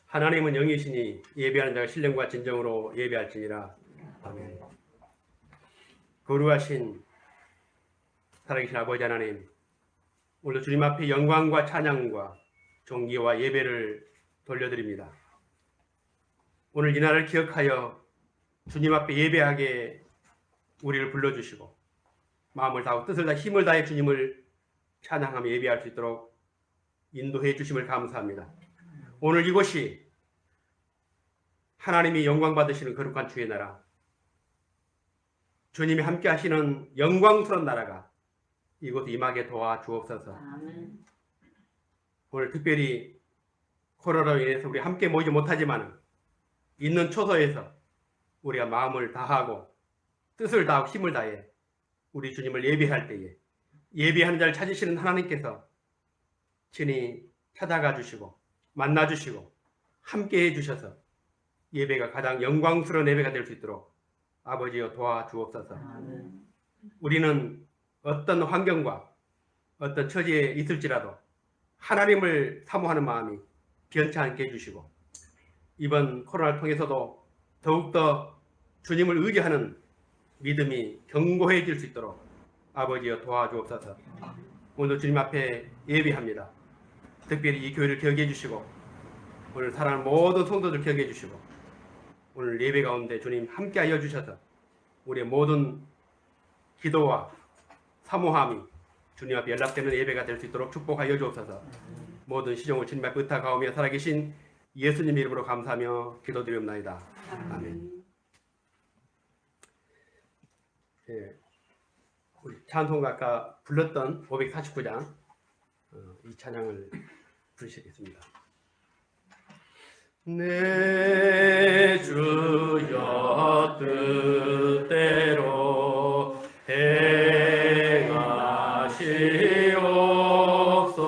하나님은 영이시니 예배하는 자가 신령과 진정으로 예배할지니라. 아멘. 거룩하신 살아계신 아버지 하나님, 오늘 주님 앞에 영광과 찬양과 존귀와 예배를 돌려드립니다. 오늘 이 날을 기억하여 주님 앞에 예배하게 우리를 불러주시고 마음을 다하고 뜻을 다해 힘을 다해 주님을 찬양하며 예배할 수 있도록 인도해 주심을 감사합니다. 오늘 이곳이 하나님이 영광 받으시는 거룩한 주의 나라, 주님이 함께 하시는 영광스러운 나라가 이곳 임하게 도와주옵소서. 아멘. 오늘 특별히 코로나로 인해서 우리 함께 모이지 못하지만 있는 초소에서 우리가 마음을 다하고 뜻을 다하고 힘을 다해 우리 주님을 예배할 때에 예배하는 자를 찾으시는 하나님께서 친히 찾아가 주시고 만나 주시고 함께 해 주셔서 예배가 가장 영광스러운 예배가 될 수 있도록 아버지여 도와주옵소서. 아멘. 우리는 어떤 환경과 어떤 처지에 있을지라도 하나님을 사모하는 마음이 변치 않게 해주시고 이번 코로나를 통해서도 더욱더 주님을 의지하는 믿음이 견고해질 수 있도록 아버지여 도와주옵소서. 오늘 주님 앞에 예배합니다. 특별히 이 교회를 기억해 주시고 오늘 사랑하는 모든 성도들 기억해 주시고 오늘 예배 가운데 주님 함께하여 주셔서 우리의 모든 기도와 사모함이 주님 앞에 연락되는 예배가 될 수 있도록 축복하여 주옵소서. 모든 시종을 주님 앞에 의탁하오며 살아계신 예수님 이름으로 감사하며 기도드리옵나이다. 아멘. 예, 우리 찬송가 아까 불렀던 549장 이 찬양을 부르시겠습니다. 내 주여 뜻대로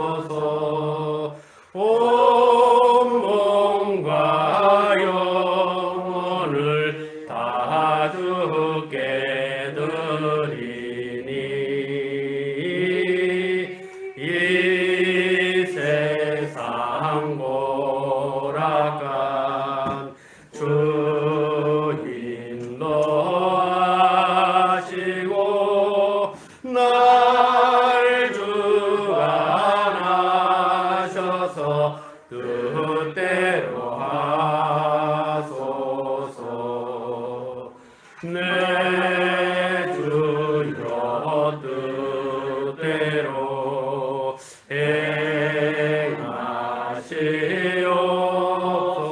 행하시옵소서. 온 몸과 영혼을 다 주께 드리니 이 세상 고락간 주 인도하시고 날 주관하셔서 뜻대로 하소서. 내 주여 뜻대로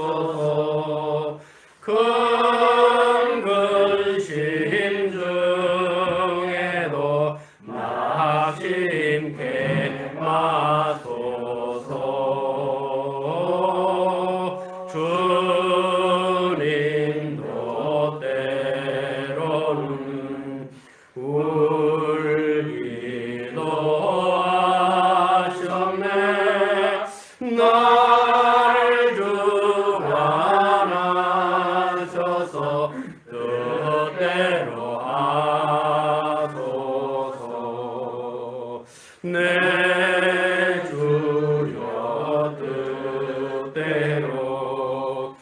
행하시옵소서. 큰 근심 중에도 낙심케 마소서. 주님도 때로는 울기도 하셨네. 나를 주관하셔서 뜻대로 하소서. 내 주여 뜻대로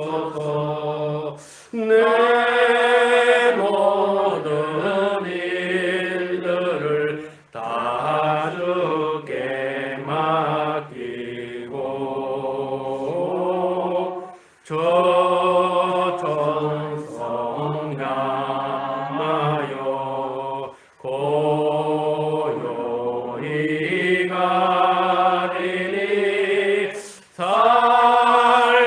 행하시옵소서. 내 모든 일들을 다 주께 맡기고 저 천성 향하여 고요히 가리니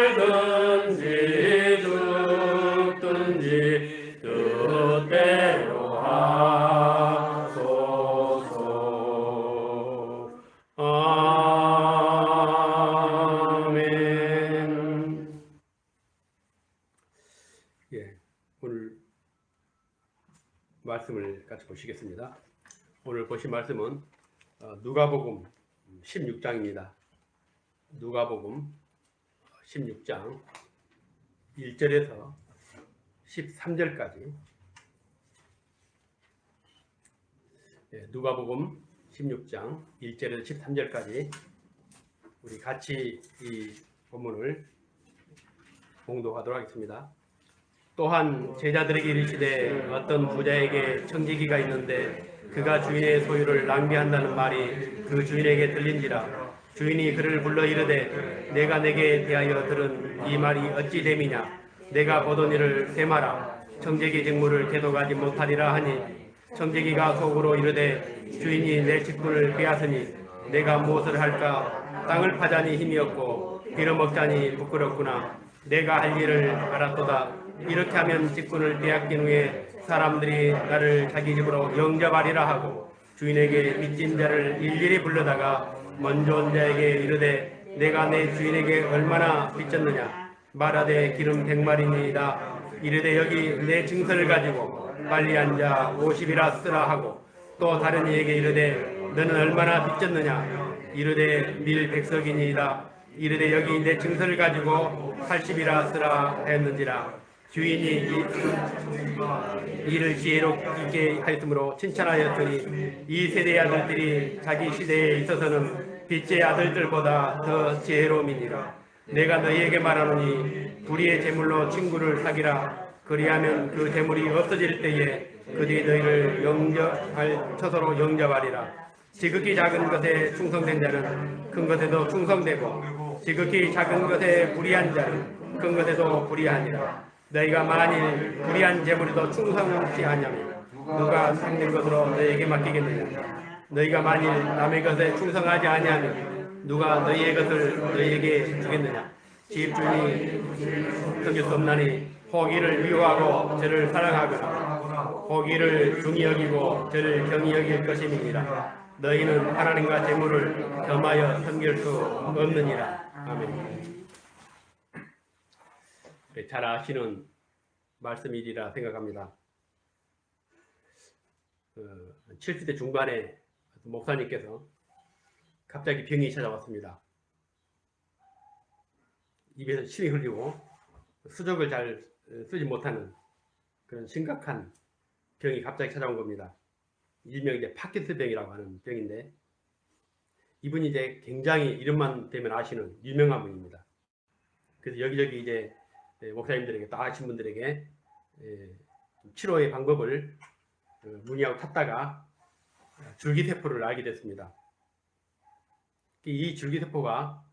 살든지 죽든지 뜻대로 하소서. 아멘. 예, 오늘 말씀을 같이 보시겠습니다. 오늘 보신 말씀은 누가복음 16장입니다. 누가복음 16장 1절에서 13절까지 누가복음 16장 1절에서 13절까지 우리 같이 이 본문을 봉독하도록 하겠습니다. 또한 제자들에게 이르시되 어떤 부자에게 청지기가 있는데 그가 주인의 소유를 낭비한다는 말이 그 주인에게 들린지라. 주인이 그를 불러 이르되 내가 내게 대하여 들은 이 말이 어찌 됨이냐. 내가 보던 일을 세마라. 청지기 직무를 계속하지 못하리라 하니 청지기가 속으로 이르되 주인이 내 직분을 빼앗으니 내가 무엇을 할까. 땅을 파자니 힘이 없고 빌어먹자니 부끄럽구나. 내가 할 일을 알았도다. 이렇게 하면 직분을 빼앗긴 후에 사람들이 나를 자기 집으로 영접하리라 하고 주인에게 빚진 자를 일일이 불러다가 먼저 온 자에게 이르되 내가 내 주인에게 얼마나 빚졌느냐. 말하되 기름 100마리니이다. 이르되 여기 내 증서를 가지고 빨리 앉아 50이라 쓰라 하고 또 다른 이에게 이르되 너는 얼마나 빚졌느냐. 이르되 밀 100석이니이다. 이르되 여기 내 증서를 가지고 80이라 쓰라 하였는지라. 주인이 이를 지혜롭게 하였으므로 칭찬하였더니 이 세대의 아들들이 자기 시대에 있어서는 빚의 아들들보다 더 지혜로움이니라. 내가 너희에게 말하노니 불의의 재물로 친구를 사귀라. 그리하면 그 재물이 없어질 때에 그들이 너희를 영접할 처소로 영접하리라. 지극히 작은 것에 충성된 자는 큰 것에도 충성되고 지극히 작은 것에 불의한 자는 큰 것에도 불의하니라. 너희가 만일 불의한 재물에도 충성치 아니하면 누가 상된 것으로 너희에게 맡기겠느냐. 너희가 만일 남의 것에 충성하지 아니하면 누가 너희의 것을 너희에게 주겠느냐. 집주인이 섬길 수 없나니 호기를 미워하고 저를 사랑하거나 호기를 중히 여기고 저를 경히 여길 것임이니라. 너희는 하나님과 재물을 겸하여 섬길 수 없느니라. 아멘. 잘 아시는 말씀이리라 생각합니다. 70대 중반에 목사님께서 갑자기 병이 찾아왔습니다. 입에서 침이 흘리고 수족을 잘 쓰지 못하는 그런 심각한 병이 갑자기 찾아온 겁니다. 일명 이제 파킨슨 병이라고 하는 병인데 이분이 이제 굉장히 이름만 되면 아시는 유명한 분입니다. 그래서 여기저기 이제 목사님들에게 또 아신 분들에게 치료의 방법을 문의하고 찾다가 줄기세포를 알게 됐습니다. 이 줄기세포가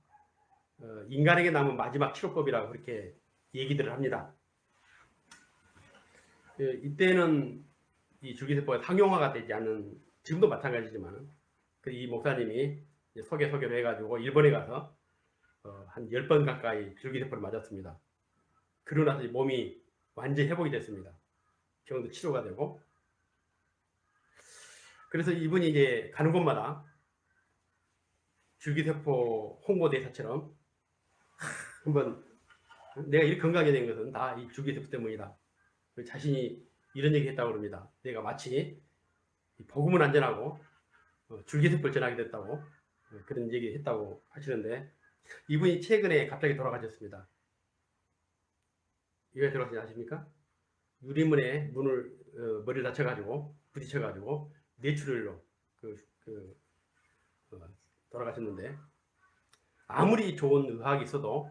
인간에게 남은 마지막 치료법이라고 그렇게 얘기들을 합니다. 이때는 이 줄기세포가 상용화가 되지 않는, 지금도 마찬가지지만 이 목사님이 소개로 해가지고 일본에 가서 한 10번 가까이 줄기세포를 맞았습니다. 그러고 나서 몸이 완전히 회복이 됐습니다. 병도 치료가 되고. 그래서 이분이 이제 가는 곳마다 줄기세포 홍보대사처럼 한번 내가 이렇게 건강하게 된 것은 다 이 줄기세포 때문이다. 자신이 이런 얘기 했다고 그럽니다. 내가 마치 복음은 안 전하고 줄기세포를 전하게 됐다고 그런 얘기 했다고 하시는데 이분이 최근에 갑자기 돌아가셨습니다. 왜 돌아가신지 아십니까? 유리문에 머리를 다쳐가지고 부딪혀가지고 뇌출혈로 돌아가셨는데 아무리 좋은 의학이 있어도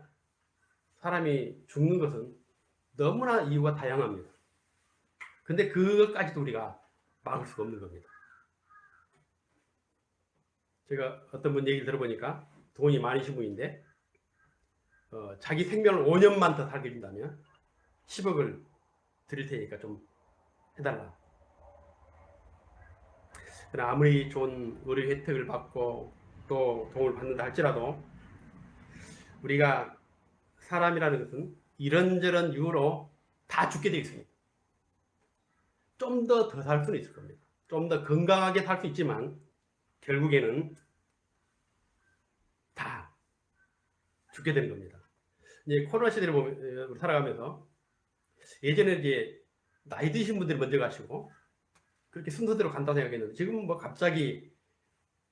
사람이 죽는 것은 너무나 이유가 다양합니다. 근데 그것까지도 우리가 막을 수가 없는 겁니다. 제가 어떤 분 얘기를 들어보니까 돈이 많으신 분인데 자기 생명을 5년만 더 살게 해준다면 10억을 드릴 테니까 좀 해달라. 그러나 아무리 좋은 의료 혜택을 받고 또 도움을 받는다 할지라도 우리가 사람이라는 것은 이런저런 이유로 다 죽게 되어 있습니다. 좀 더 살 수는 있을 겁니다. 좀 더 건강하게 살 수 있지만 결국에는 다 죽게 되는 겁니다. 이제 코로나 시대를 살아가면서 예전에 이제 나이 드신 분들이 먼저 가시고 그렇게 순서대로 간다고 생각했는데 지금은 뭐 갑자기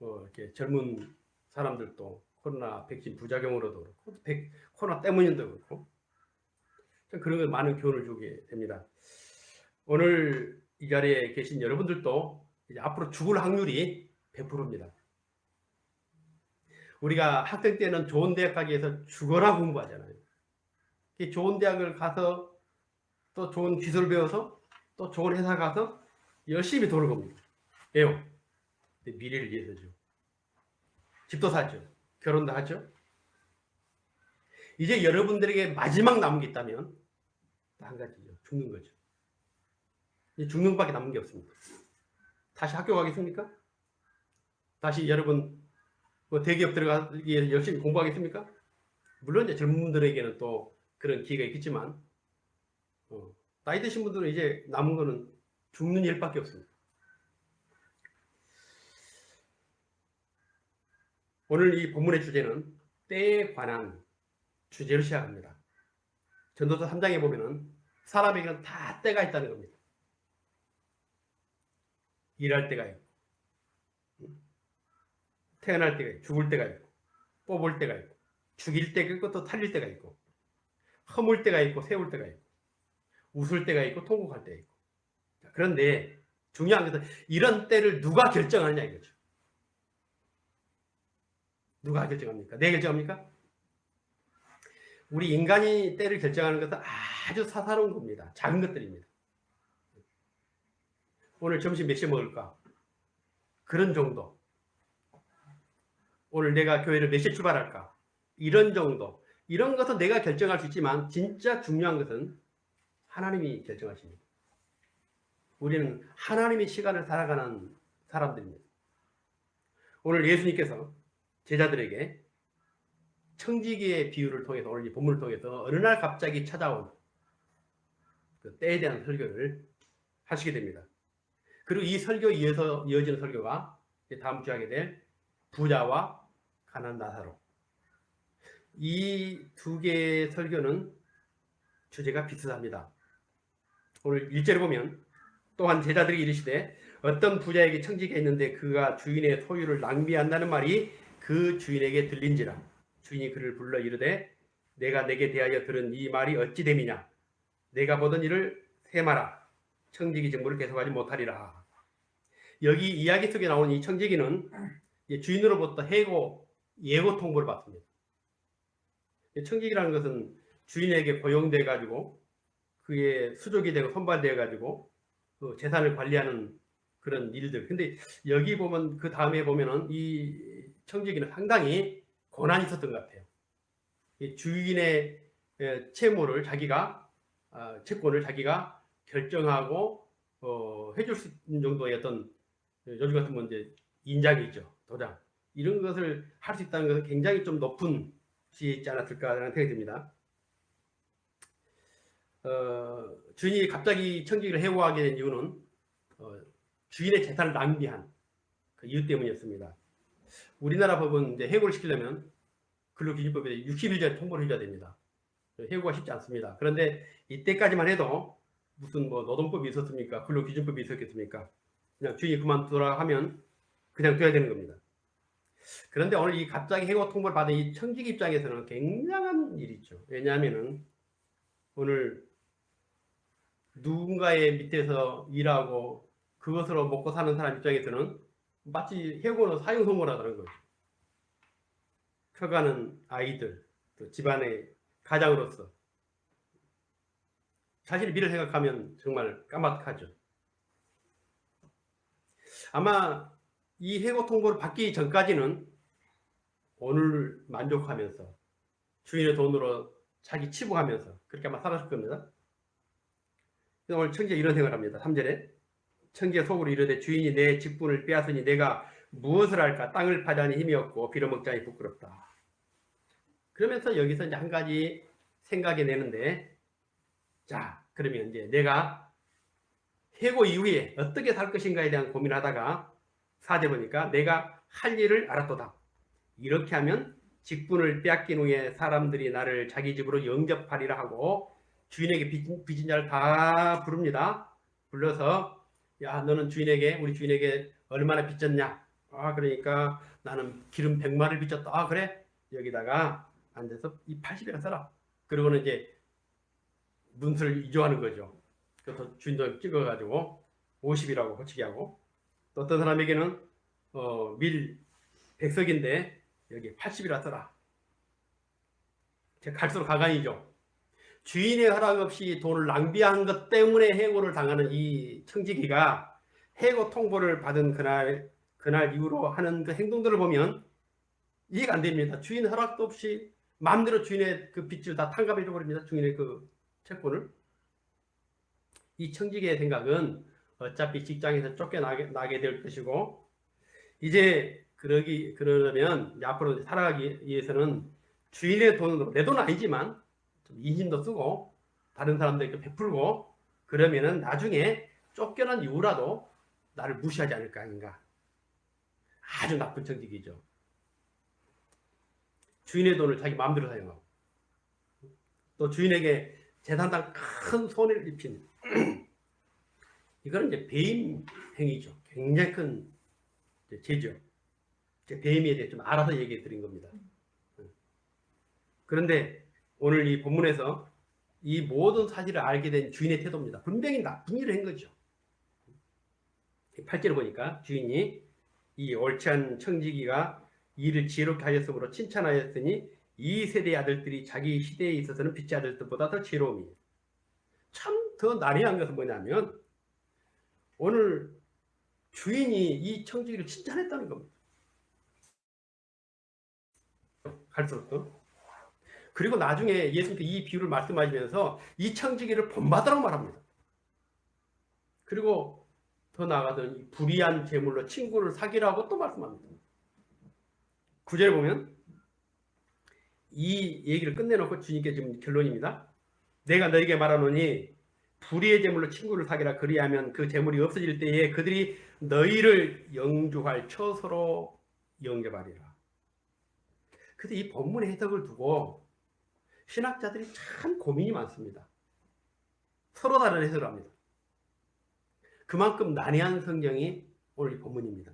이렇게 젊은 사람들도 코로나 백신 부작용으로도 그렇고 코로나 때문인도 그렇고 그런 걸 많은 교훈을 주게 됩니다. 오늘 이 자리에 계신 여러분들도 이제 앞으로 죽을 확률이 100%입니다. 우리가 학생 때는 좋은 대학 가기 위해서 죽어라 공부하잖아요. 좋은 대학을 가서 또 좋은 기술을 배워서 또 좋은 회사 가서 열심히 돈을 겁니다. 왜요? 미래를 위해서죠. 집도 사죠. 결혼도 하죠. 이제 여러분들에게 마지막 남은 게 있다면 한 가지죠. 죽는 거죠. 죽는 것밖에 남은 게 없습니다. 다시 학교 가겠습니까? 다시 여러분 대기업 들어가기 위해 열심히 공부하겠습니까? 물론 이제 젊은 분들에게는 또 그런 기회가 있겠지만 나이 드신 분들은 이제 남은 거는 죽는 일밖에 없습니다. 오늘 이 본문의 주제는 때에 관한 주제로 시작합니다. 전도서 3장에 보면은 사람에게는 다 때가 있다는 겁니다. 일할 때가 있고, 태어날 때가 있고, 죽을 때가 있고, 뽑을 때가 있고, 죽일 때가 있고, 또 살릴 때가 있고, 허물 때가 있고, 세울 때가 있고, 웃을 때가 있고, 통곡할 때가 있고. 그런데 중요한 것은 이런 때를 누가 결정하느냐 이거죠. 누가 결정합니까? 내 결정합니까? 우리 인간이 때를 결정하는 것은 아주 사사로운 겁니다. 작은 것들입니다. 오늘 점심 몇 시에 먹을까? 그런 정도. 오늘 내가 교회를 몇 시에 출발할까? 이런 정도. 이런 것은 내가 결정할 수 있지만 진짜 중요한 것은 하나님이 결정하십니다. 우리는 하나님의 시간을 살아가는 사람들입니다. 오늘 예수님께서 제자들에게 청지기의 비유를 통해서 오늘 이 본문을 통해서 어느 날 갑자기 찾아온 그 때에 대한 설교를 하시게 됩니다. 그리고 이 설교에 이어서 이어지는 설교가 다음 주에 하게 될 부자와 가난한 나사로. 이 두 개의 설교는 주제가 비슷합니다. 오늘 1절에 보면 또한 제자들이 이르시되 어떤 부자에게 청지기가 있는데 그가 주인의 소유를 낭비한다는 말이 그 주인에게 들린지라. 주인이 그를 불러 이르되 내가 내게 대하여 들은 이 말이 어찌 됨이냐. 내가 보던 일을 세마라. 청지기 직무를 계속하지 못하리라. 여기 이야기 속에 나오는 이 청지기는 주인으로부터 해고, 예고 통보를 받습니다. 청지기라는 것은 주인에게 고용돼 가지고 그의 수족이 되고 선발되어 가지고 그 재산을 관리하는 그런 일들. 근데 여기 보면 그 다음에 보면은 이 청지기는 상당히 고난이 있었던 것 같아요. 이 주인의 채무를 자기가 채권을 자기가 결정하고 해줄 수 있는 정도의 어떤 요즘 같은 이제 인장이죠, 도장 이런 것을 할 수 있다는 것은 굉장히 좀 높은 지혜 있지 않았을까라는 생각이 듭니다. 주인이 갑자기 청지기를 해고하게 된 이유는 주인의 재산을 낭비한 그 이유 때문이었습니다. 우리나라 법은 이제 해고를 시키려면 근로기준법에 60일 전에 통보를 해줘야 됩니다. 해고가 쉽지 않습니다. 그런데 이때까지만 해도 무슨 뭐 노동법이 있었습니까? 근로기준법이 있었겠습니까? 그냥 주인이 그만두라 하면 그냥 둬야 되는 겁니다. 그런데 오늘 이 갑자기 해고 통보를 받은 이 청지기 입장에서는 굉장한 일이죠. 왜냐하면은 오늘 누군가의 밑에서 일하고 그것으로 먹고 사는 사람 입장에서는 마치 해고는 사형선고라는 거죠. 커가는 아이들, 또 집안의 가장으로서 자신의 미래를 생각하면 정말 까마득하죠. 아마 이 해고 통보를 받기 전까지는 오늘 만족하면서 주인의 돈으로 자기 치부하면서 그렇게 아마 살았을 겁니다. 오늘 청지가 이런 생각을 합니다. 3절에 청지가 속으로 이르되 주인이 내 직분을 빼앗으니 내가 무엇을 할까? 땅을 파자니 힘이 없고 빌어먹자니 부끄럽다. 그러면서 여기서 이제 한 가지 생각이 내는데, 자, 그러면 이제 내가 해고 이후에 어떻게 살 것인가에 대한 고민을 하다가 4절 보니까 내가 할 일을 알았도다. 이렇게 하면 직분을 빼앗긴 후에 사람들이 나를 자기 집으로 영접하리라 하고 주인에게 빚진 자를 다 부릅니다. 불러서 야, 너는 우리 주인에게 얼마나 빚졌냐? 그러니까 나는 기름 100마를 빚졌다. 그래? 여기다가 앉아서 이 80이나 써라. 그리고는 이제 문서를 위조하는 거죠. 그래서 주인도 찍어가지고 50이라고 호치기 하고, 또 어떤 사람에게는 밀 100석인데 여기 80이라 써라. 갈수록 가관이죠. 주인의 허락 없이 돈을 낭비한 것 때문에 해고를 당하는 이 청지기가 해고 통보를 받은 그날 이후로 하는 그 행동들을 보면 이해가 안 됩니다. 주인 허락도 없이 마음대로 주인의 그 빚을 다 탕감해 줘버립니다. 주인의 그 채권을. 이 청지기의 생각은 어차피 직장에서 쫓겨나게 될 것이고, 이제 그러려면 앞으로 살아가기 위해서는 주인의 돈으로, 내 돈 아니지만 좀 인심도 쓰고 다른 사람들에게 베풀고, 그러면은 나중에 쫓겨난 이후라도 나를 무시하지 않을까 아닌가. 아주 나쁜 청지기죠. 주인의 돈을 자기 마음대로 사용하고 또 주인에게 재산상 큰 손해를 입힌 이거는 이제 배임 행위죠. 굉장히 큰 죄죠. 배임에 대해 좀 알아서 얘기해 드린 겁니다. 그런데 오늘 이 본문에서 이 모든 사실을 알게 된 주인의 태도입니다. 분명히 나쁜 일을 한 거죠. 8절을 보니까 주인이 이 옳지 않은 청지기가 일을 지혜롭게 하였으므로 칭찬하였으니 이 세대의 아들들이 자기 시대에 있어서는 빛의 아들들보다 더 지혜로움이에요. 참 더 난해한 것은 뭐냐면 오늘 주인이 이 청지기를 칭찬했다는 겁니다. 갈수록 더. 그리고 나중에 예수님께서 이 비유를 말씀하시면서 이 청지기를 본받으라고 말합니다. 그리고 더 나아가서는 불의한 재물로 친구를 사귀라고 또 말씀합니다. 9절에 보면 이 얘기를 끝내놓고 주님께 지금 결론입니다. 내가 너에게 말하노니 불의의 재물로 친구를 사귀라. 그리하면 그 재물이 없어질 때에 그들이 너희를 영주할 처소로 영접하리라. 그래서 이 본문의 해석을 두고 신학자들이 참 고민이 많습니다. 서로 다른 해석을 합니다. 그만큼 난해한 성경이 오늘 이 본문입니다.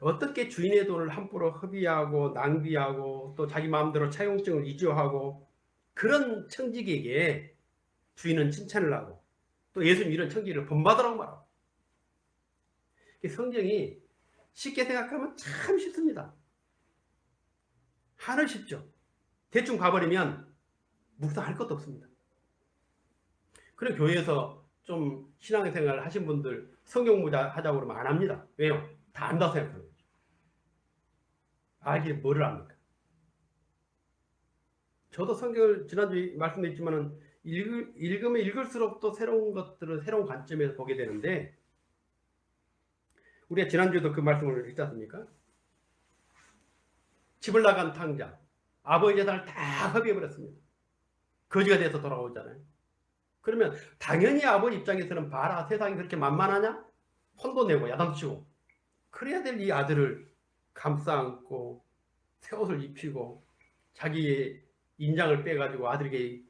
어떻게 주인의 돈을 함부로 허비하고 낭비하고 또 자기 마음대로 차용증을 위조하고 그런 청지기에게 주인은 칭찬을 하고 또 예수님 이런 청지기를 본받으라고 말하고. 성경이 쉽게 생각하면 참 쉽습니다. 하늘 쉽죠. 대충 가버리면 묵상할 것도 없습니다. 그런 교회에서 좀 신앙생활을 하신 분들 성경 하자고 그러면 안 합니다. 왜요? 다 안다고 생각하는 거죠. 알게 뭐를 압니까? 저도 성경을 지난주에 말씀드렸지만은 읽으면 읽을수록 또 새로운 것들을 새로운 관점에서 보게 되는데, 우리가 지난주에도 그 말씀을 했지 않습니까? 집을 나간 탕자, 아버지 재산을 다 허비해버렸습니다. 거지가 돼서 돌아오잖아요. 그러면 당연히 아버지 입장에서는 봐라, 세상이 그렇게 만만하냐? 혼도 내고 야단치고 그래야 될 이 아들을 감싸 안고 새 옷을 입히고 자기의 인장을 빼가지고 아들에게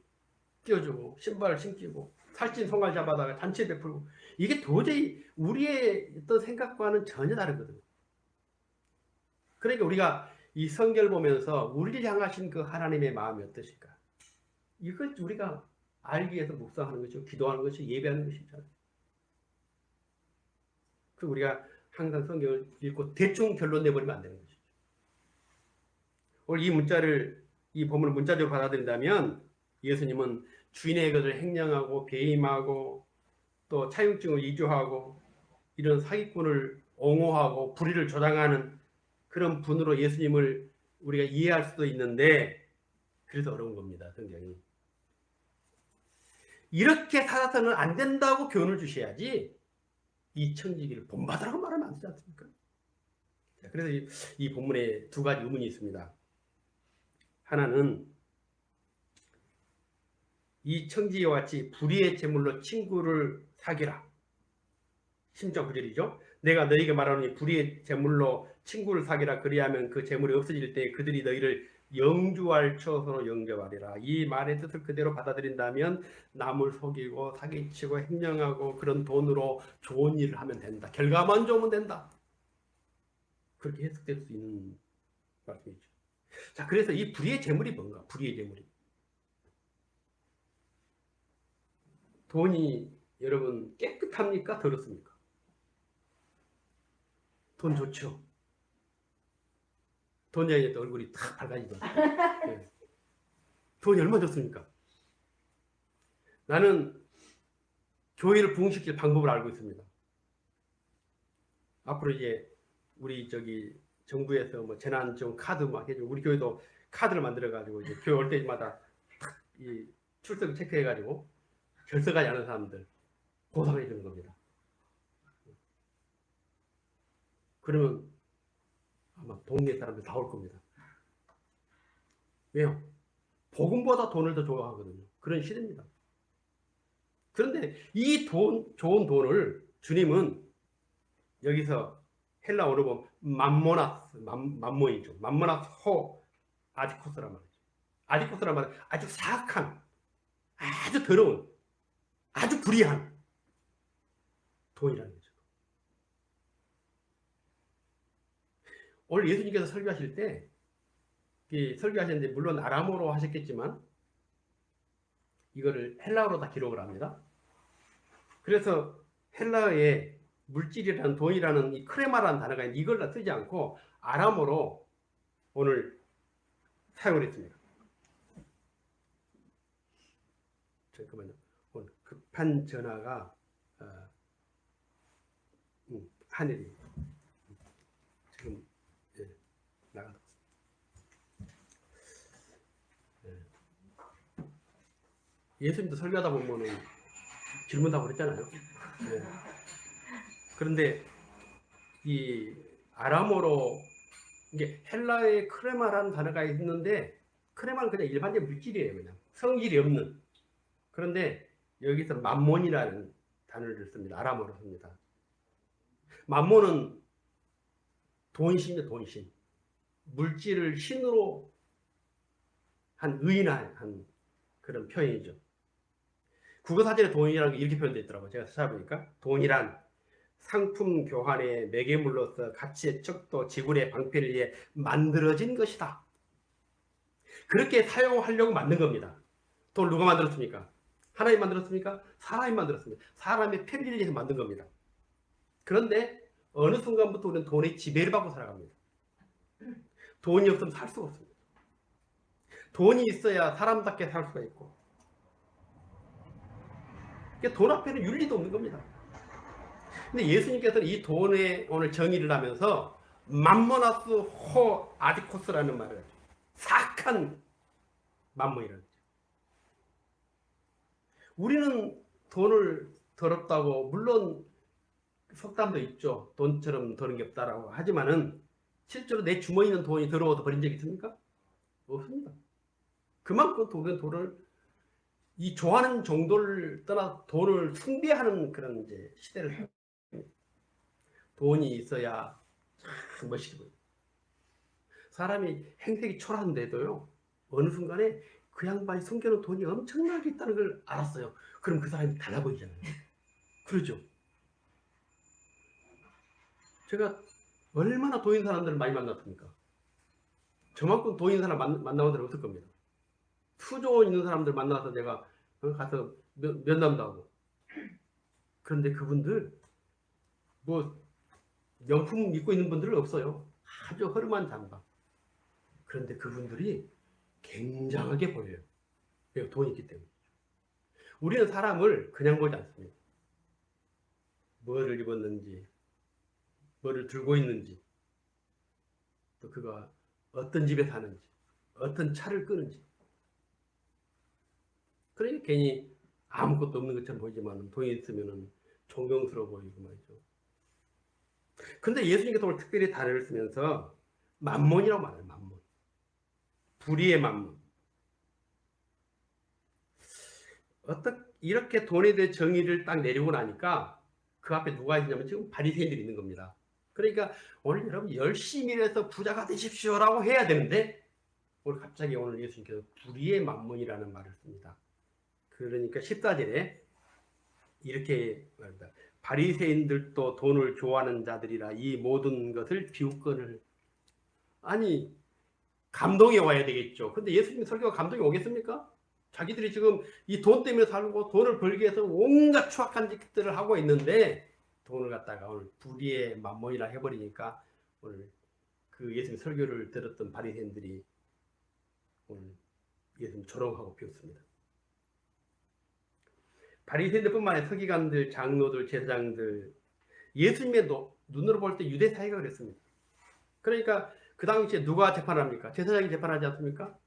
끼워주고 신발을 신기고 살찐 송아지 잡아다가 잔치에 베풀고, 이게 도저히 우리의 어떤 생각과는 전혀 다르거든요. 그러니까 우리가 이 성경을 보면서 우리를 향하신 그 하나님의 마음이 어떠실까? 이걸 우리가 알기 위해서 묵상하는 것이고 기도하는 것이 예배하는 것이잖아요. 그 우리가 항상 성경을 읽고 대충 결론 내버리면 안 되는 것이죠. 오늘 이 본문을 문자적으로 받아들인다면 예수님은 주인의 것을 횡령하고 배임하고 또 차용증을 위조하고 이런 사기꾼을 옹호하고 불의를 조장하는 그런 분으로 예수님을 우리가 이해할 수도 있는데, 그래서 어려운 겁니다. 성경이. 이렇게 살아서는 안 된다고 교훈을 주셔야지 이 청지기를 본받으라고 말하면 안 되지 않습니까? 그래서 이 본문에 두 가지 의문이 있습니다. 하나는 이 청지기와 같이 불의의 재물로 친구를 사귀라. 10절 9절이죠. 내가 너희에게 말하노니 불의의 재물로 친구를 사귀라. 그리하면 그 재물이 없어질 때 그들이 너희를 영주할 처소로 영접하리라. 이 말의 뜻을 그대로 받아들인다면 남을 속이고 사기치고 횡령하고 그런 돈으로 좋은 일을 하면 된다. 결과만 좋으면 된다. 그렇게 해석될 수 있는 말씀이죠. 자, 그래서 이 불의의 재물이 뭔가? 불의의 재물이. 돈이 여러분 깨끗합니까? 더럽습니까? 돈 좋죠. 돈 이야기할 때 얼굴이 탁 밝아지더라고요. 네. 돈이 얼마나 좋습니까? 나는 교회를 부흥시킬 방법을 알고 있습니다. 앞으로 이제 우리 정부에서 뭐 재난지원 카드 막 해주고 우리 교회도 카드를 만들어가지고 이제 교회 올 때마다 탁 이 출석을 체크해가지고 결석하지 않은 사람들 보상해 주는 겁니다. 그러면 아마 동네 사람들 다 올 겁니다. 왜요? 복음보다 돈을 더 좋아하거든요. 그런 시대입니다. 그런데 이 좋은 돈을 주님은 여기서 헬라어로 보면 맘몬이죠. 맘모나스 호 아디코스란 말이죠. 아디코스란 말은 아주 사악한, 아주 더러운, 아주 불의한 돈이라는 거죠. 오늘 예수님께서 설교하실 때 설교하셨는데 물론 아람어로 하셨겠지만 이거를 헬라어로 다 기록을 합니다. 그래서 헬라어에 물질이라는 돈이라는 이 크레마라는 단어가 있는데 이걸 다 쓰지 않고 아람어로 오늘 사용을 했습니다. 잠깐만요. 오늘 급한 전화가 하늘이 지금 나가다. 예수님도 설교하다 보면은 질문하고 그랬잖아요. 네. 그런데 이 아람어로 이게 헬라의 크레마라는 단어가 있는데 크레마는 그냥 일반적인 물질이에요. 그냥 성질이 없는. 그런데 여기서 맘몬이라는 단어를 씁니다. 아람어로 씁니다. 맘몬은 돈신이죠. 돈신. 물질을 신으로 한 의인한 그런 표현이죠. 국어사전에 돈이라는 게 이렇게 표현되어 있더라고요. 제가 찾아보니까 돈이란 상품 교환의 매개물로서 가치의 척도 지불의 방편을 위해 만들어진 것이다. 그렇게 사용하려고 만든 겁니다. 돈을 누가 만들었습니까? 하나님 만들었습니까? 사람이 만들었습니다. 사람의 편리를 위해서 만든 겁니다. 그런데 어느 순간부터 우리는 돈의 지배를 받고 살아갑니다. 돈이 없으면 살 수가 없습니다. 돈이 있어야 사람답게 살 수가 있고 돈 앞에는 윤리도 없는 겁니다. 근데 예수님께서는 이 돈에 오늘 정의를 하면서 맘모나스 호 아디코스라는 말을 사악한 맘몬이라는 거죠. 우리는 돈을 더럽다고 물론 속담도 있죠. 돈처럼 더러운 게 없다라고 하지만은 실제로 내 주머니에 있는 돈이 더러워서 버린 적이 있습니까? 없습니다. 그만큼 돈을 이 좋아하는 정도를 떠나 돈을 숭배하는 그런 이제 시대를 돈이 있어야 참 멋있게 보여요. 사람이 행색이 초라한데도요 어느 순간에 그 양반이 숨겨놓은 돈이 엄청나게 있다는 걸 알았어요. 그럼 그 사람이 달라 보이잖아요. 그러죠. 제가 얼마나 돈 있는 사람들을 많이 만났습니까? 저만큼 돈 있는 사람 만나본 사람 없을 겁니다. 수조 있는 사람들 만나서 제가 가서 면담도 하고. 그런데 그분들 뭐 명품 입고 있는 분들은 없어요. 아주 허름한 잠바. 그런데 그분들이 굉장하게 보여요. 왜요? 돈이 있기 때문에. 우리는 사람을 그냥 보지 않습니다. 뭐를 입었는지, 뭐를 들고 있는지, 또 그가 어떤 집에 사는지, 어떤 차를 끄는지. 그러니까 괜히 아무것도 없는 것처럼 보이지만 돈이 있으면 존경스러워 보이고 말이죠. 근데 예수님께서 오늘 특별히 단어를 쓰면서 맘몬이라고 말해요. 맘몬. 불의의 맘몬. 이렇게 돈에 대해 정의를 딱 내리고 나니까 그 앞에 누가 있냐면 지금 바리새인들이 있는 겁니다. 그러니까 오늘 여러분 열심히 일해서 부자가 되십시오라고 해야 되는데 오늘 갑자기 오늘 예수님께서 불의의 맘몬이라는 말을 씁니다. 그러니까 14절에 이렇게 말합니다. 바리새인들도 돈을 좋아하는 자들이라 이 모든 것을 비웃거늘. 아니 감동이 와야 되겠죠. 근데 예수님 설교가 감동이 오겠습니까? 자기들이 지금 이 돈 때문에 살고 돈을 벌기 위해서 온갖 추악한 짓들을 하고 있는데 돈을 갖다가 오늘 불의의 만몬이라 해버리니까 오늘 그 예수님 설교를 들었던 바리새인들이 오늘 예수님 조롱하고 비웃습니다. 바리새인들뿐만 아니라 서기관들, 장로들, 제사장들, 예수님의 눈으로 볼 때 유대 사회가 그랬습니다. 그러니까 그 당시에 누가 재판합니까? 제사장이 재판하지 않습니까?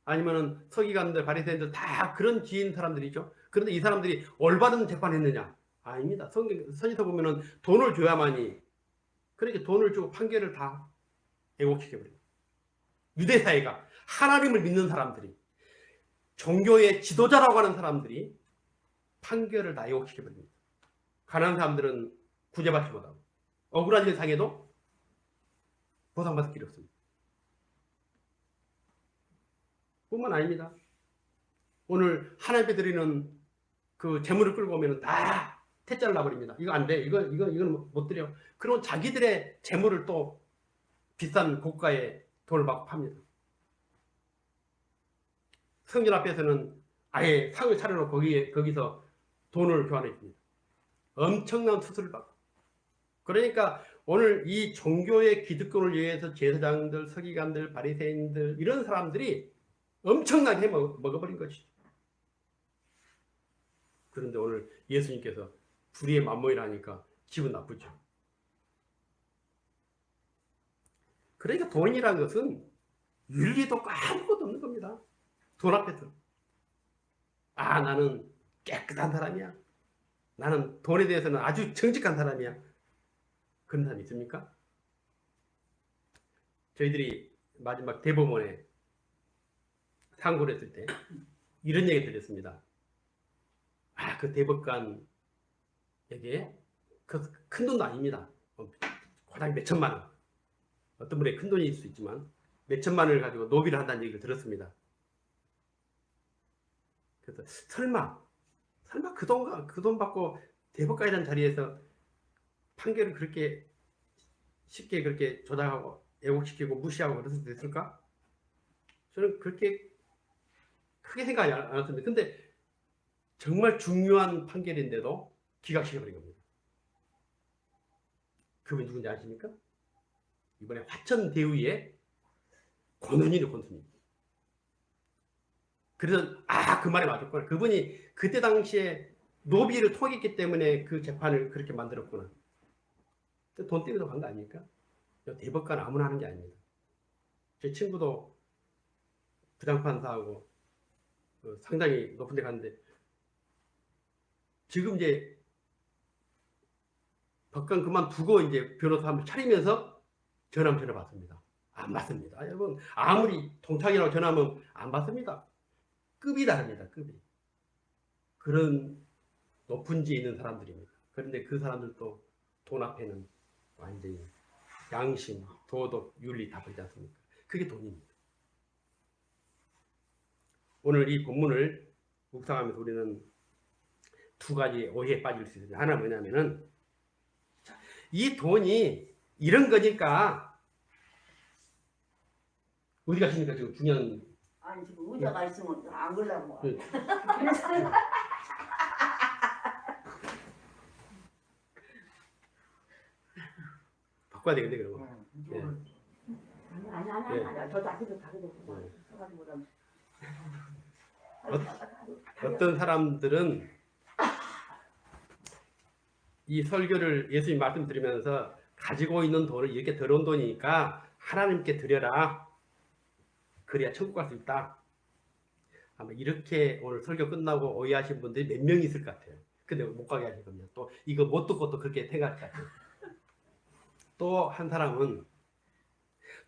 아니면은 서기관들, 바리새인들 다 그런 지인 사람들이죠. 그런데 이 사람들이 올바른 재판했느냐? 아닙니다. 선지서 보면은 돈을 줘야만이, 그러니까 돈을 주고 판결을 다 왜곡시켜버립니다. 유대 사회가 하나님을 믿는 사람들이, 종교의 지도자라고 하는 사람들이 판결을 다 왜곡시켜버립니다. 가난한 사람들은 구제받지 못하고 억울한 일 당해도 보상받을 길이 없습니다. 뿐만 아닙니다. 오늘 하나님 앞에 드리는 그 재물을 끌고 오면 다 퇴짜를 놔버립니다. 이거 안 돼. 이건 못 드려. 그럼 자기들의 재물을 또 비싼 고가의 돈을 받고 팝니다. 성전 앞에서는 아예 상을 차려놓고 거기서 돈을 교환해 줍니다. 엄청난 수수를 받고. 그러니까 오늘 이 종교의 기득권을 위해서 제사장들, 서기관들, 바리새인들 이런 사람들이 엄청나게 먹어버린 것이죠. 그런데 오늘 예수님께서 불의의 만몬이라니까 기분 나쁘죠. 그러니까 돈이라는 것은 윤리도 아무것도 없는 겁니다. 돈 앞에서. 아, 나는 깨끗한 사람이야. 나는 돈에 대해서는 아주 정직한 사람이야. 그런 사람 있습니까? 저희들이 마지막 대법원에 상고를 했을 때 이런 얘기 들렸습니다. 아, 그 대법관에게 그 큰 돈도 아닙니다. 고작 몇 천만 원. 어떤 분에게 큰 돈일 수 있지만 몇 천만 원을 가지고 노비를 한다는 얘기를 들었습니다. 그래서 설마 그 돈 받고 대법관이라는 자리에서 판결을 그렇게 쉽게 그렇게 조작하고 왜곡시키고 무시하고 그럴 수도 있을까? 저는 그렇게 크게 생각이 안 했습니다. 근데 정말 중요한 판결인데도 기각시켜버린 겁니다. 그분이 누군지 아십니까? 이번에 화천대유의 권순일이 권순일. 그래서 그 말이 맞았구나. 그분이 그때 당시에 노비를 통했기 때문에 그 재판을 그렇게 만들었구나. 돈 때문에 간 거 아닙니까? 대법관 아무나 하는 게 아닙니다. 제 친구도 부장판사하고 상당히 높은 데 갔는데 지금 이제 법관 그만두고 이제 변호사 한번 차리면서 전화 받습니다. 안 받습니다. 여러분, 아무리 동창이라고 전화하면 안 받습니다. 급이 다릅니다. 급이. 그런 높은 지에 있는 사람들입니다. 그런데 그 사람들도 돈 앞에는 완전히 양심, 도덕, 윤리 다 버리지 않습니까? 그게 돈입니다. 오늘 이 본문을 묵상하면서 우리는 두 가지 오해에 빠질 수 있습니다. 하나 뭐냐면은 이 돈이 이런 거니까 어디 가십니까? 지금 중요한. 아니 지금 의자가 있으면 안 걸려고. 네. 바꿔야 되겠네 그러면. 네. 아니 저도 아직도 가기도 해가지고 어떤 사람들은 이 설교를 예수님 말씀드리면서 가지고 있는 돈을 이렇게 더러운 돈이니까 하나님께 드려라. 그래야 천국 갈 수 있다. 아마 이렇게 오늘 설교 끝나고 오해하신 분들이 몇 명 있을 것 같아요. 근데 못 가게 하실 겁니다. 또 이거 못 듣고 또 그렇게 생각할 것 같아요. 또 한 사람은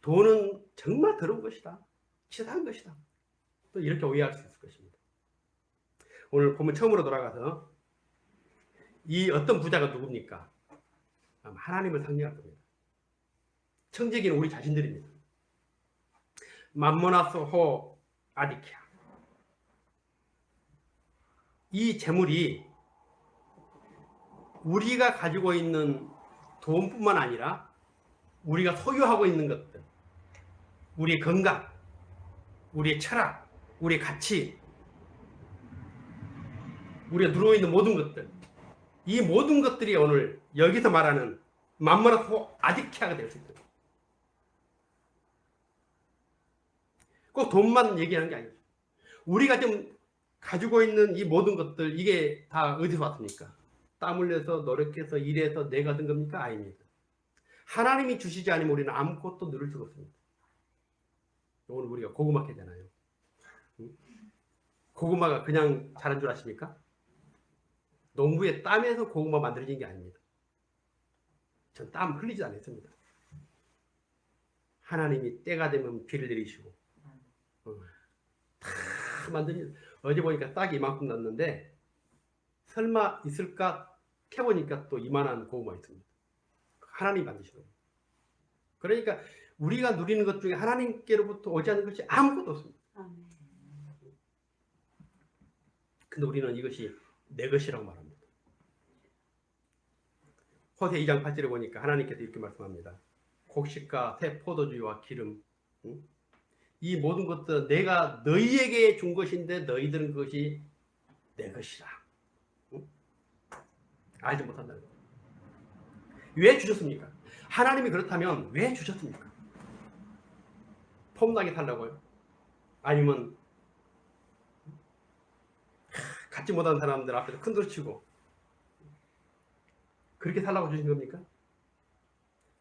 돈은 정말 더러운 것이다. 치사한 것이다. 또 이렇게 오해할 수 있을 것입니다. 오늘 보면 처음으로 돌아가서 이 어떤 부자가 누굽니까? 아마 하나님을 상징할 겁니다. 청지기는 우리 자신들입니다. 맘모나스 호 아디키아. 이 재물이 우리가 가지고 있는 돈뿐만 아니라 우리가 소유하고 있는 것들, 우리의 건강, 우리의 철학, 우리의 가치, 우리가 누려있는 모든 것들, 이 모든 것들이 오늘 여기서 말하는 만물하고 아디케아가 될 수 있다. 꼭 돈만 얘기하는 게 아니죠. 우리가 지금 가지고 있는 이 모든 것들, 이게 다 어디서 왔습니까? 땀 흘려서 노력해서 일해서 내가 얻은 겁니까? 아닙니다. 하나님이 주시지 않으면 우리는 아무것도 누릴 수가 없습니다. 오늘 우리가 고구마 캐잖아요. 고구마가 그냥 자란 줄 아십니까? 농부의 땀에서 고구마 만들어진 게 아닙니다. 전 땀 흘리지 않았습니다. 하나님이 때가 되면 비를 내리시고 다 만드니 어제 보니까 딱 이만큼 났는데 설마 있을까 캐보니까 또 이만한 고구마 있습니다. 하나님이 만드시는 거예요. 그러니까 우리가 누리는 것 중에 하나님께로부터 오지 않는 것이 아무것도 없습니다. 근데 우리는 이것이 내 것이라고 말합니다. 호세 2장 8절에 보니까 하나님께서 이렇게 말씀합니다. 곡식과 새 포도주와 기름, 이 모든 것들은 내가 너희에게 준 것인데 너희들은 그것이 내 것이라. 알지 못한다는 거예요. 왜 주셨습니까? 하나님이 그렇다면 왜 주셨습니까? 폼나게 살라고요? 아니면 갖지 못한 사람들 앞에서 큰소리 치고 그렇게 살라고 주신 겁니까?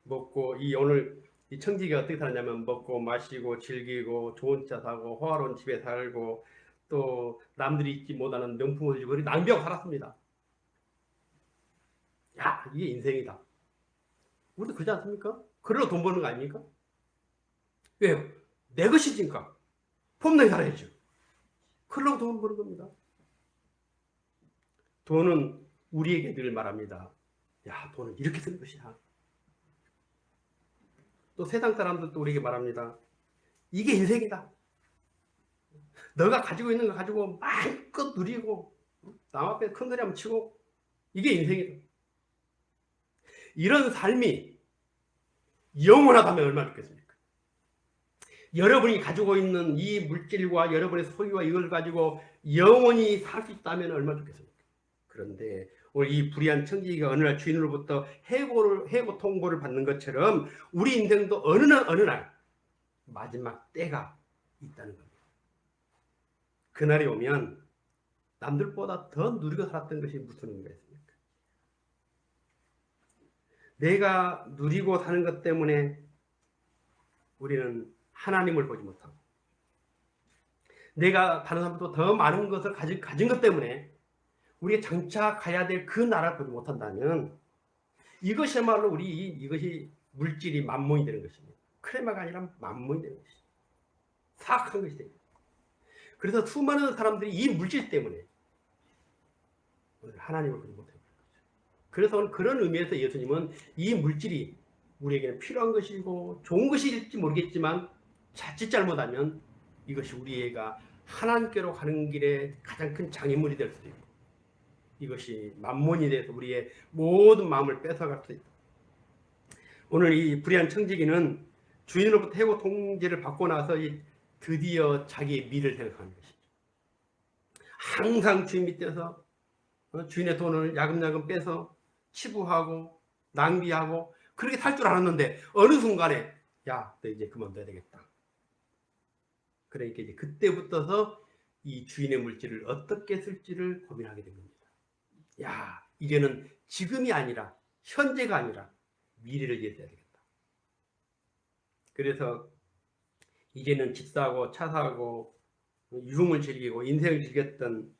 먹고 오늘 이 청지기가 어떻게 살았냐면 먹고 마시고 즐기고 좋은 차 사고 호화로운 집에 살고 또 남들이 잊지 못하는 명품을 주고 낭비하고 살았습니다. 야, 이게 인생이다. 우리도 그러지 않습니까? 그러러 돈 버는 거 아닙니까? 왜요? 내 것이니까 폼나게 살아야죠. 그러려고 돈 버는 겁니다. 돈은 우리에게 늘 말합니다. 야, 돈은 이렇게 쓰는 것이야. 또 세상 사람들도 우리에게 말합니다. 이게 인생이다. 너가 가지고 있는 거 가지고 마음껏 누리고 남 앞에 큰소리 한번 치고 이게 인생이다. 이런 삶이 영원하다면 얼마나 좋겠습니까? 여러분이 가지고 있는 이 물질과 여러분의 소유와 이걸 가지고 영원히 살 수 있다면 얼마나 좋겠습니까? 그런데 오늘 이 불의한 청지기가 어느 날 주인으로부터 해고 통보를 받는 것처럼 우리 인생도 어느 날 마지막 때가 있다는 겁니다. 그날이 오면 남들보다 더 누리고 살았던 것이 무슨 의미가 있습니까? 내가 누리고 사는 것 때문에 우리는 하나님을 보지 못하고 내가 다른 사람보다 더 많은 것을 가진 것 때문에 우리가 장차 가야 될 그 나라를 보지 못한다면 이것이야말로 이것이 물질이 만몬이 되는 것입니다. 크레마가 아니라 만몬이 되는 것입니다. 사악한 것이 됩니다. 그래서 수많은 사람들이 이 물질 때문에 오늘 하나님을 보지 못해요. 그래서 오늘 그런 의미에서 예수님은 이 물질이 우리에게는 필요한 것이고 좋은 것일지 모르겠지만 자칫 잘못하면 이것이 우리가 하나님께로 가는 길에 가장 큰 장애물이 될 수도 있고 이것이 만몬이 돼서 우리의 모든 마음을 뺏어갈 수도 있다. 오늘 이 불의한 청지기는 주인으로부터 해고 통지를 받고 나서 드디어 자기의 미를 생각하는 것이죠. 항상 주인 밑에서 주인의 돈을 야금야금 빼서 치부하고 낭비하고 그렇게 살 줄 알았는데 어느 순간에 야, 너 이제 그만둬야 되겠다. 그러니까 이제 그때부터서 이 주인의 물질을 어떻게 쓸지를 고민하게 된 겁니다. 야, 이제는 지금이 아니라 현재가 아니라 미래를 위해서 해야 되겠다. 그래서 이제는 집 사고 차 사고 유흥을 즐기고 인생을 즐겼던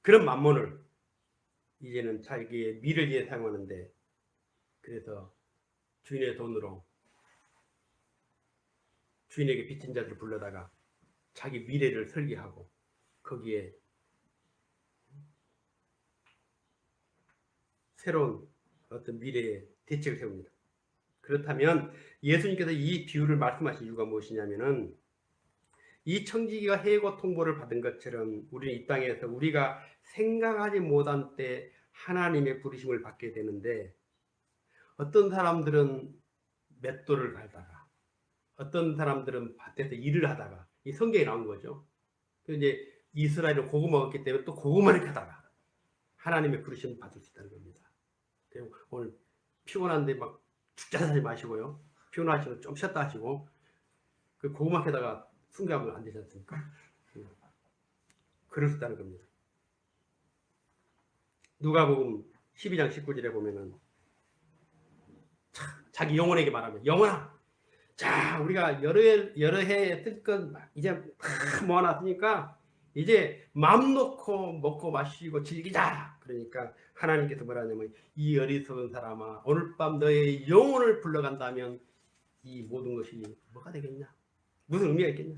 그런 만몬을 이제는 자기의 미래를 위해 사용하는데 그래서 주인의 돈으로 주인에게 빚진 자들을 불러다가 자기 미래를 설계하고 거기에 새로운 어떤 미래의 대책을 세웁니다. 그렇다면 예수님께서 이 비유를 말씀하신 이유가 무엇이냐면은 이 청지기가 해고 통보를 받은 것처럼 우리는 이 땅에서 우리가 생각하지 못한 때 하나님의 부르심을 받게 되는데 어떤 사람들은 맷돌을 갈다가 어떤 사람들은 밭에서 일을 하다가 이 성경에 나온 거죠. 이제 이스라엘은 고구마 먹기 때문에 또 고구마를 캐다가 하나님의 부르심 받을 수 있다는 겁니다. 오늘 피곤한데 막 죽자 하지 마시고요. 피곤하시면 좀 쉬었다 하시고 그 고구마에다가 숭배하면 안 되지 않습니까? 그럴 수 있다는 겁니다. 누가복음 12장 19절에 보면은 자기 영혼에게 말하면 영혼아, 자 우리가 여러 해 쓸 건 이제 다 모아놨으니까 이제 마음 놓고 먹고 마시고 즐기자. 그러니까 하나님께서 뭐라냐면 이 어리석은 사람아, 오늘 밤 너의 영혼을 불러간다면 이 모든 것이 뭐가 되겠냐? 무슨 의미가 있겠냐?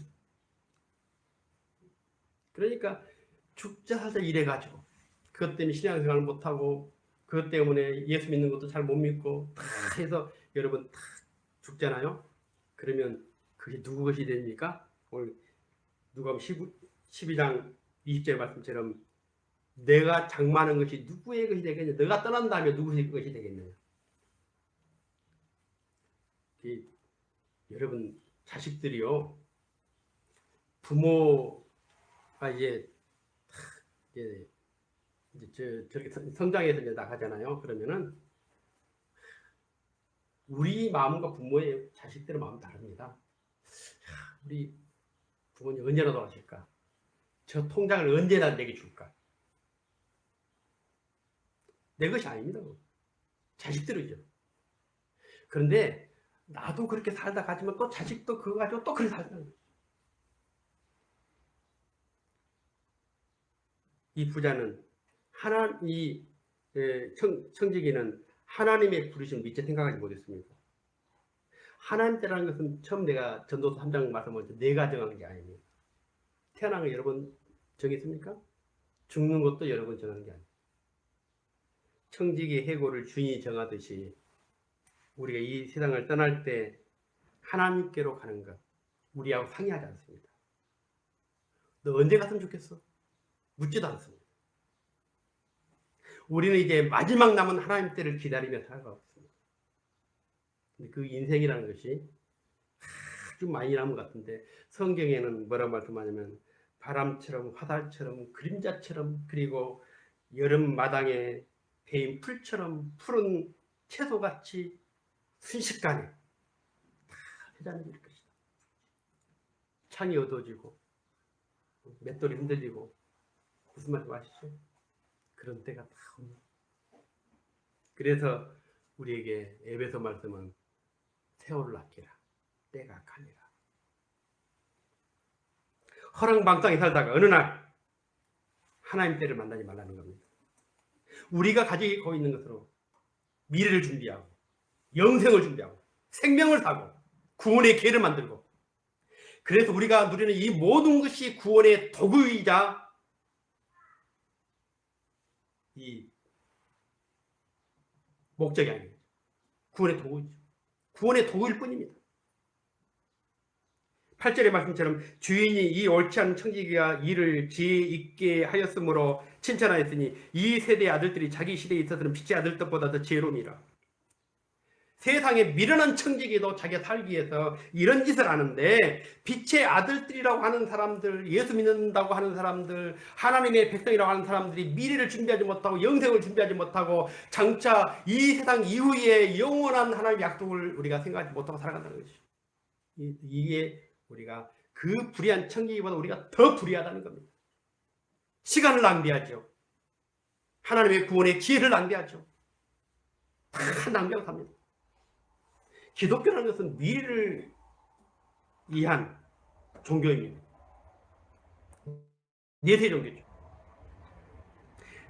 그러니까 죽자 살자 이래가지고 그것 때문에 신앙생활을 못하고 그것 때문에 예수 믿는 것도 잘 못 믿고 다 해서 여러분 다 죽잖아요. 그러면 그게 누구 것이 됩니까? 오늘 누가복음 12장 20절 말씀처럼 내가 장만한 것이 누구의 것이 되겠냐? 너가 떠난 다음에 누구의 것이 되겠느냐? 여러분 자식들이요, 부모가 이제 저렇게 성장해서 이제 나가잖아요. 그러면은 우리 마음과 부모의 자식들의 마음은 다릅니다. 우리 부모님 언제나 돌아가실까? 저 통장을 언제나 내게 줄까? 내 것이 아닙니다. 자식들이죠. 그런데 나도 그렇게 살다 가지만 또 자식도 그거 가지고 또 그렇게 살다. 이 부자는 청지기는 하나님의 부르심을 미처 생각하지 못했습니다. 하나님 때라는 것은 처음 내가 전도서 3장 말씀하셨죠. 내가 정한 게 아닙니다. 태어난 거 여러분 정했습니까? 죽는 것도 여러분 정한 게 아닙니다. 청지기의 해고를 주인이 정하듯이 우리가 이 세상을 떠날 때 하나님께로 가는 것 우리하고 상의하지 않습니다. 너 언제 갔으면 좋겠어? 묻지도 않습니다. 우리는 이제 마지막 남은 하나님 때를 기다리며 살아가고 있습니다. 근데 그 인생이라는 것이 아주 많이 남은 것 같은데 성경에는 뭐라고 말씀하냐면 바람처럼 화살처럼 그림자처럼 그리고 여름 마당에 베인 풀처럼 푸른 채소같이 순식간에 다 회자될 것이다. 창이 어두워지고 맷돌이 흔들리고 무슨 말씀 아시죠? 그런 때가 다 옵니다. 그래서 우리에게 에베소 말씀은 세월을 아끼라. 때가 가니라. 허랑방탕히 살다가 어느 날 하나님 때를 만나지 말라는 겁니다. 우리가 가지고 있는 것으로 미래를 준비하고 영생을 준비하고 생명을 사고 구원의 기회를 만들고 그래서 우리가 누리는 이 모든 것이 구원의 도구이자 이 목적이 아닙니다. 구원의 도구이죠. 구원의 도구일 뿐입니다. 8절의 말씀처럼 주인이 이 옳지 않은 청지기가 일을 지혜 있게 하였으므로 칭찬하였으니 이 세대의 아들들이 자기 시대에 있어서는 빛의 아들들보다 더 지혜로움이라. 세상에 미련한 청지기도 자기가 살기 위해서 이런 짓을 하는데 빛의 아들들이라고 하는 사람들, 예수 믿는다고 하는 사람들, 하나님의 백성이라고 하는 사람들이 미래를 준비하지 못하고 영생을 준비하지 못하고 장차 이 세상 이후에 영원한 하나님의 약속을 우리가 생각하지 못하고 살아간다는 것이죠. 이게 우리가 그 불의한 청지기보다 우리가 더 불의하다는 겁니다. 시간을 낭비하죠. 하나님의 구원의 기회를 낭비하죠. 다 낭비하고 삽니다. 기독교라는 것은 미래를 위한 종교입니다. 내세 종교죠.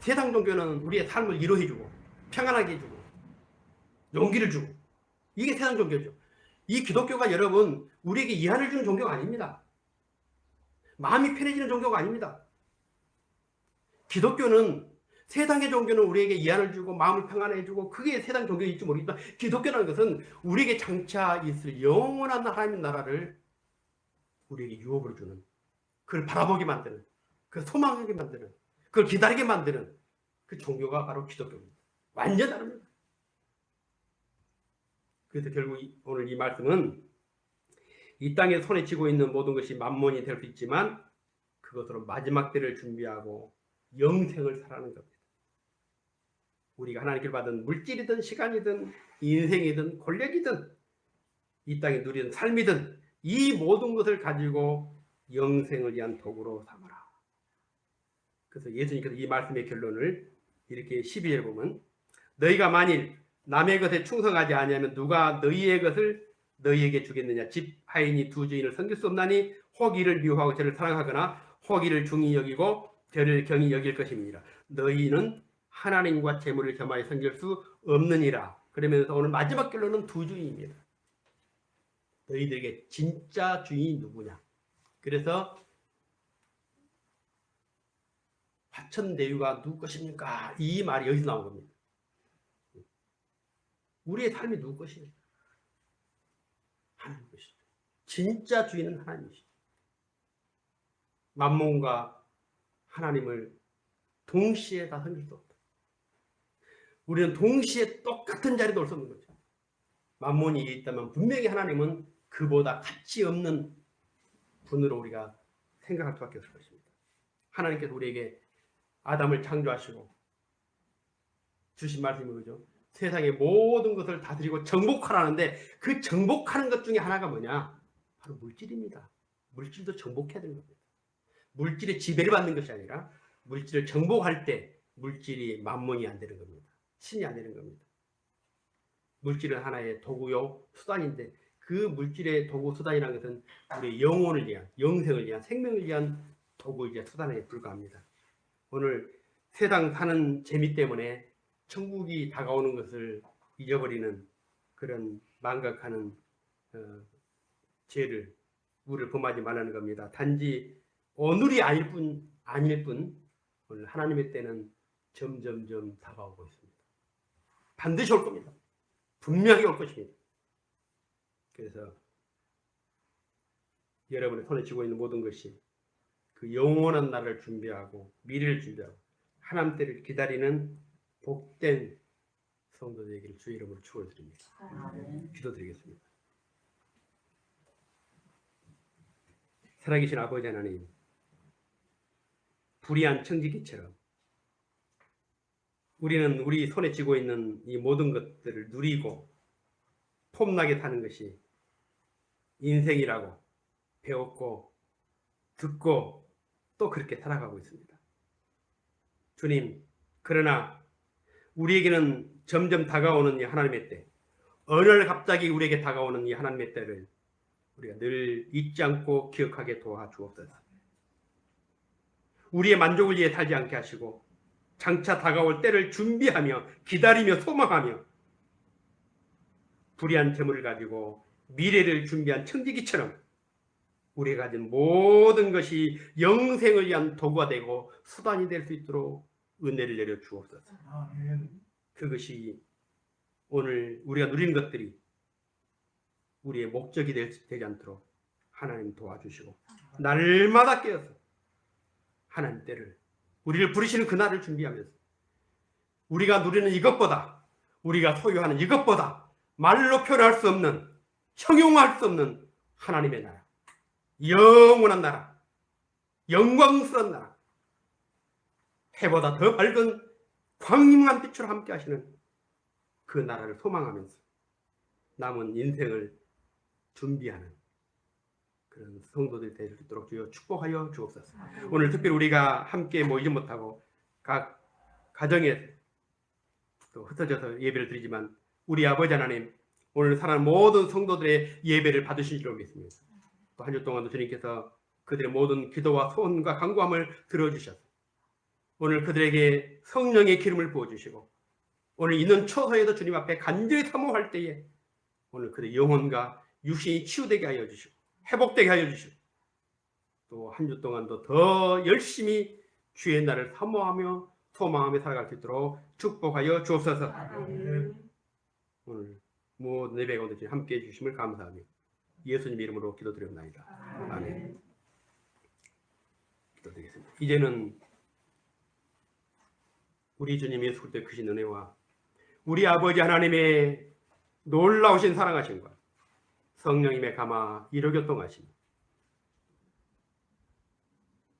세상 종교는 우리의 삶을 위로해주고 평안하게 해주고 용기를 주고 이게 세상 종교죠. 이 기독교가 여러분 우리에게 위안을 주는 종교가 아닙니다. 마음이 편해지는 종교가 아닙니다. 기독교는 세상의 종교는 우리에게 위안을 주고 마음을 평안해주고 그게 세상 종교일지 모르겠지만 기독교라는 것은 우리에게 장차 있을 영원한 하나님의 나라를 우리에게 유업으로 주는 그걸 바라보게 만드는 그걸 소망하게 만드는 그걸 기다리게 만드는 그 종교가 바로 기독교입니다. 완전 다릅니다. 그래서 결국 오늘 이 말씀은 이 땅에 손에 쥐고 있는 모든 것이 만몬이 될 수 있지만 그것으로 마지막 때를 준비하고 영생을 살아가는 겁니다. 우리가 하나님께 받은 물질이든 시간이든 인생이든 권력이든 이 땅에 누리는 삶이든 이 모든 것을 가지고 영생을 위한 도구로 삼아라. 그래서 예수님께서 이 말씀의 결론을 이렇게 12절에 보면 너희가 만일 남의 것에 충성하지 아니하면 누가 너희의 것을 너희에게 주겠느냐. 집 하인이 두 주인을 섬길 수 없나니 혹 이를 미워하고 저를 사랑하거나 혹 이를 중히 여기고 저를 경히 여길 것입니다. 너희는 하나님과 재물을 겸하여 섬길 수 없느니라. 그러면서 오늘 마지막 결론은 두 주인입니다. 너희들에게 진짜 주인이 누구냐. 그래서 화천대유가 누구 것입니까? 이 말이 여기서 나온 겁니다. 우리의 삶이 누구 것입니까? 하나님 것이죠. 진짜 주인은 하나님이시죠. 만몬과 하나님을 동시에 다 섬길 수 없다. 우리는 동시에 똑같은 자리에 올 수 없는 거죠. 만몬이 있다면 분명히 하나님은 그보다 가치 없는 분으로 우리가 생각할 수밖에 없을 것입니다. 하나님께서 우리에게 아담을 창조하시고 주신 말씀이 뭐죠? 세상의 모든 것을 다스리고 정복하라는데 그 정복하는 것 중에 하나가 뭐냐? 바로 물질입니다. 물질도 정복해야 되는 겁니다. 물질의 지배를 받는 것이 아니라 물질을 정복할 때 물질이 만몬이 안 되는 겁니다. 신이 안 되는 겁니다. 물질은 하나의 도구요 수단인데 그 물질의 도구 수단이라는 것은 우리의 영혼을 위한, 영생을 위한, 생명을 위한 도구이자 수단에 불과합니다. 오늘 세상 사는 재미 때문에 천국이 다가오는 것을 잊어버리는 그런 망각하는 죄를 우리를 범하지 말라는 겁니다. 단지 오늘이 아닐 뿐 오늘 하나님의 때는 점점점 다가오고 있습니다. 반드시 올 겁니다. 분명히 올 것입니다. 그래서 여러분의 손에 쥐고 있는 모든 것이 그 영원한 날을 준비하고 미래를 준비하고 하나님 때를 기다리는 복된 성도들에게 주의 이름으로 축원드립니다. 기도드리겠습니다. 살아계신 아버지 하나님, 불의한 청지기처럼 우리는 우리 손에 쥐고 있는 이 모든 것들을 누리고 폼나게 사는 것이 인생이라고 배웠고 듣고 또 그렇게 살아가고 있습니다. 주님, 그러나 우리에게는 점점 다가오는 이 하나님의 때, 어느 날 갑자기 우리에게 다가오는 이 하나님의 때를 우리가 늘 잊지 않고 기억하게 도와주옵소서. 우리의 만족을 위해 살지 않게 하시고 장차 다가올 때를 준비하며 기다리며 소망하며 불의한 재물을 가지고 미래를 준비한 청지기처럼 우리가 가진 모든 것이 영생을 위한 도구가 되고 수단이 될 수 있도록 은혜를 내려 주옵소서. 그것이 오늘 우리가 누리는 것들이 우리의 목적이 되지 않도록 하나님 도와주시고 날마다 깨어서 하나님 때를 우리를 부르시는 그날을 준비하면서 우리가 누리는 이것보다 우리가 소유하는 이것보다 말로 표현할 수 없는 형용할 수 없는 하나님의 나라, 영원한 나라, 영광스러운 나라, 해보다 더 밝은 광명한 빛으로 함께 하시는 그 나라를 소망하면서 남은 인생을 준비하는 그런 성도들이 될 수 있도록 주여 축복하여 주옵소서. 오늘 특별히 우리가 함께 모이지 못하고 각 가정에 또 흩어져서 예배를 드리지만 우리 아버지 하나님, 오늘 살아가는 모든 성도들의 예배를 받으신 줄 믿습니다. 또 한 주 동안도 주님께서 그들의 모든 기도와 소원과 간구함을 들어주셔서 오늘 그들에게 성령의 기름을 부어주시고 오늘 있는 처소에도 주님 앞에 간절히 사모할 때에 오늘 그들의 영혼과 육신이 치유되게 하여 주시고 회복되게 하여 주시고 또 한 주 동안도 더 열심히 주의 날을 사모하며 소망하며 살아갈 수 있도록 축복하여 주옵소서. 오늘 모든 예배 가운데 함께해 주심을 감사하며 예수님 이름으로 기도드렸나이다. 아멘. 기도드리겠습니다. 이제는 우리 주님 예수 그리스도의 크신 은혜와 우리 아버지 하나님의 놀라우신 사랑하심과 성령님의 감화 이로교통하심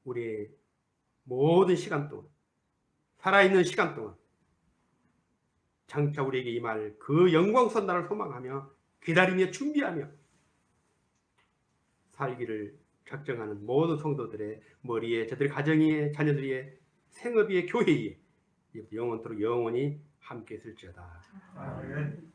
우리의 모든 시간 동안 살아있는 시간 동안 장차 우리에게 임할 그 영광스러운 날을 소망하며 기다리며 준비하며 살기를 작정하는 모든 성도들의 머리에 저들의 가정의 자녀들의 생업의 교회에 영원토록 영원히 함께 있을지어다. 아멘.